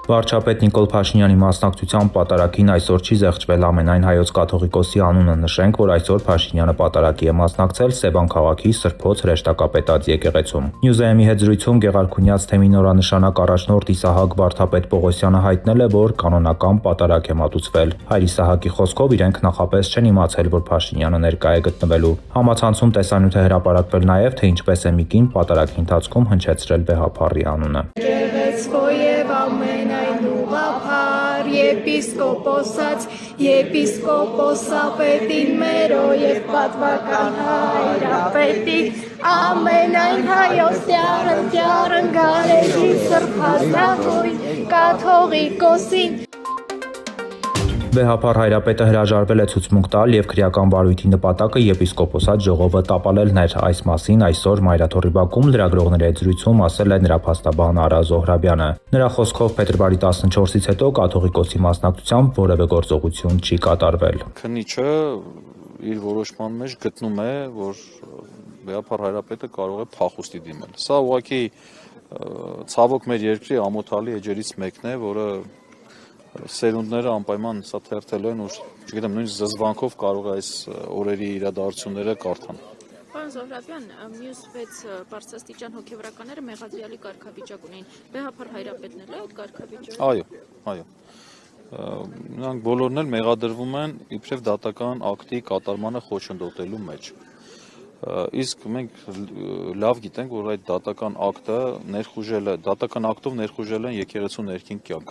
Վարչապետ Նիկոլ Փաշինյանի մասնակցությամբ պատարագին այսօր չի զեղչվել ամենայն հայոց կաթողիկոսի անունը նշենք, որ այսօր Փաշինյանը պատարագի է մասնակցել Սևան քաղաքի Սրբոց հրեշտակապետած եկեղեցում։ Նյուզեեմի հետ զրույցում Գեղարքունյաց թեմի նորանշանակ առաջնորդ Իսահակ Վարդապետ Պողոսյանը հայտնել է, որ կանոնական պատարագ է մատուցվել։ Հայր Իսահակի խոսքով իրենք նախապես չեն իմացել, որ Փաշինյանը ներկա է գտնվելու։ Համացանցում տեսանյութ է հրապարակվել նաև, թե ինչպես է մի կին պատարագի ընթացքում հնչեցրել Վեհափառի անունը։ Եպիսկոպոսած, եպիսկոպոսապետին մերո և պատվական հայրապետի, ամենայն հայոց տյարն գարեգի սրբազդահույն կաթողիկոսին։ Վեհափառ հայրապետը հրաժարվել է ցուցմունք տալ և քրեական վարույթի նպատակը եպիսկոպոսատ ժողովը տապալելն էր։ Այս մասին այսօր Մայրաթոռի բակում լրագրողների հետ զրույցում ասել է նրա փաստաբան Արա Զոհրաբյանը։ Նրա խոսքով փետրվարի 14-ից հետո կաթողիկոսի մասնակցությամբ որևէ գործողություն չի կատարվել։ Քննիչը իր որոշման մեջ գտնում է, որ Վեհափառ հայրապետը կարող է փախուստի դիմել։ Սա ուղղակի ցավոք մեր երկրի ամոթալի էջերից մեկն է, որը սերունդները անպայման սա թերթելու են, չգիտեմ, նույնիսկ զզվանքով կարող է այս օրերի իրադարձությունները կարդան։ Պարոն Զոհրաբյան, մյուս 6 բարձրաստիճան հոգևորականները մեղադրյալի կարգավիճակ ունեն։ Վեհափառ հայրապետն էլ է այդ կարգավիճակում։ Այո։ Նրանք բոլորն էլ մեղադրվում են իբրև դատական ակտի կատարմանը խոչընդոտելու մեջ։ Իսկ մենք լավ գիտենք, որ այդ դատական ակտով ներխուժել են եկեղեցու ներքին կյանք։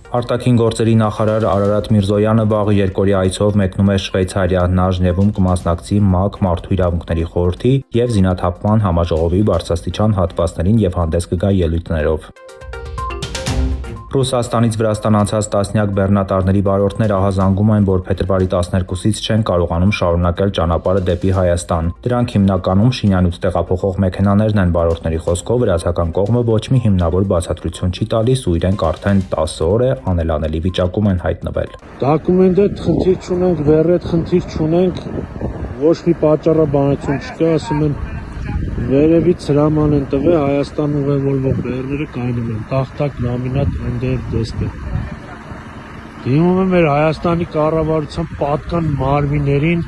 Արտաքին գործերի նախարար Արարատ Միրզոյանը վաղը երկօրյա այցով մեկնում է Շվեյցարիա։ Նա Ժնևում կմասնակցի ՄԱԿ Մարդու իրավունքների խորհրդի և զինաթափման համաժողովի բարձրաստիճան հատվածներին և հանդես կգա ելույթներով։ Ռուսաստանից Վրաստան անցած տասնյակ բեռնատարների վարորդներ ահազանգում են, որ փետրվարի 12-ից չեն կարողանում շարունակել ճանապարհը դեպի Հայաստան։ Դրանք հիմնականում շինանյութ տեղափոխող մեքենաներն են։ Վարորդների խոսքով վրացական կողմը ոչ մի հիմնավոր բացատրություն չի տալիս ու իրենք արդեն 10 օր է անելանելի վիճակում են հայտնվել։ Դոկումենտը խնդիր չունենք, վերետ խնդիր չունենք, ոչ մի պատճառաբանություն չկա, ասում են վերևից հրաման են տվել Հայաստան ուղևորվող բեռները կայանում են, տախտակ, լամինատ, ընդեր, դեսպեր։ Դիմում եմ մեր Հայաստանի կառավարության պատկան մարմիններին,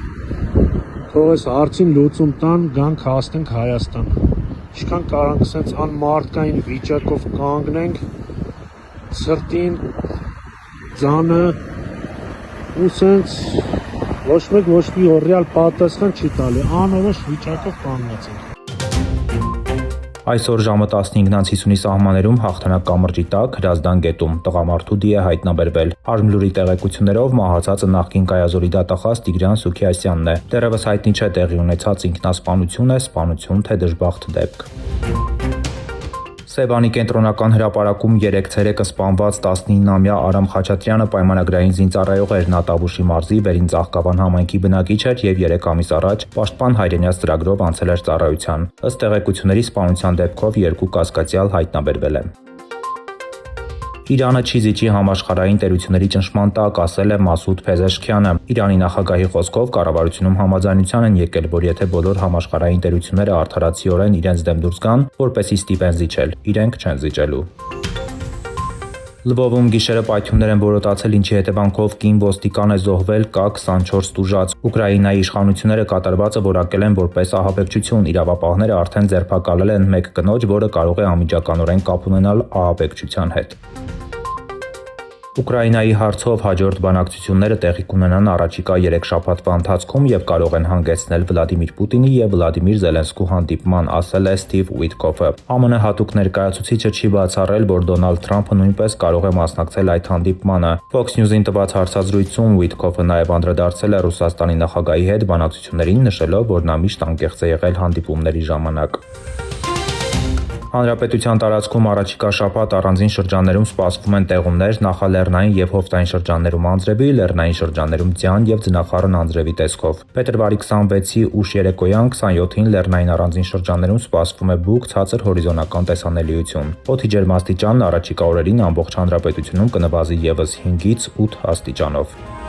թող այս հարցին լուծում տան, գանք հասնենք Հայաստան։ Ինչքան կարանք սենց անմարդկային վիճակով կանգնենք, սրտին, ձանը, ու սենց ոչ մեկ ոչ մի ռեալ պատասխան չի տալի, անորոշ վիճակով կանգնած ենք։ Այսօր ժամը 15:50-ի սահմաններում Հաղթանակ կամրջի տակ Հրազդան գետում տղամարդու դի է հայտնաբերվել։ Արմլուրի տեղեկություններով մահացածը նախկին Կայազորի դատախազ Տիգրան Սուքիասյանն է։ Դեռևս հայտնի չէ տեղի ունեցած ինքնասպանություն է, սպանություն թե դժբախտ դեպք։ Սևանի կենտրոնական հրապարակում 3 ցերեկը սպանված 19-ամյա Արամ Խաչատրյանը պայմանագրային զինծառայող էր։ Նա Տավուշի մարզի Վերին Ծաղկավան համայնքի բնակիչ էր և 3 ամիս առաջ Պաշտպան հայրենյաց ծրագրով անցել էր ծառայության։ Ըստ տեղեկությունների սպանության դեպքով 2 կասկածյալ հայտնաբերվել է։ Իրանը չի զիջի համաշխարհային տերությունների ճնշման տակ, ասել է Մասուդ Փեզեշքյանը։ Իրանի նախագահի խոսքով կառավարությունում համաձայնության են եկել, որ եթե բոլոր համաշխարհային տերությունները արդարացիորեն իրենց դեմ դուրս գան, որպեսզի ստիպեն զիջել, իրենք չեն զիջելու։ Լվովում գիշերը պայթյուններ են որոտացել, ինչի հետևանքով կին ոստիկան է զոհվել, կա 24 տուժած։ Ուկրաինայի իշխանությունները կատարվածը որակել են որպես ահաբեկչություն։ Իրավապահները արդեն ձերբակալել են 1 կնոջ, որը կարող է անմիջականորեն կապ ունենալ ահաբեկչության հետ։ Ուկրաինայի հարցով հաջորդ բանակցությունները տեղի կունենան առաջիկա 3 շաբաթվա ընթացքում և կարող են հանգեցնել Վլադիմիր Պուտինի և Վլադիմիր Զելենսկու հանդիպման, ասել է Սթիվ Ուիտկոֆը։ ԱՄՆ հատուկ ներկայացուցիչը չի բացառել, որ Դոնալդ Թրամփը նույնպես կարող է մասնակցել այդ հանդիպմանը։ Fox News-ին տված հարցազրույցում Ուիտկոֆը նաև անդրադարձել է Ռուսաստանի նախագահի հետ բանակցություններին, նշելով, որ նա միշտ անկեղծ է եղել հանդիպումների ժամանակ։ Հանրապետության տարածքում առաջիկա շաբաթ առանձին շրջաններում սպասվում են տեղումներ, նախալեռնային և հովտային շրջաններում անձրևի, լեռնային շրջաններում ձյան և ձնախառն անձրևի տեսքով։ Փետրվարի 26-ի ուշ երեկոյան 27-ին լեռնային առանձին շրջաններում սպասվում է բուք, ցածր հորիզոնական տեսանելիություն։ Օդի ջերմաստիճանն առաջիկա օրերին ամբողջ հանրապետությունում կնվազի ևս 5-ից 8 աստիճանով։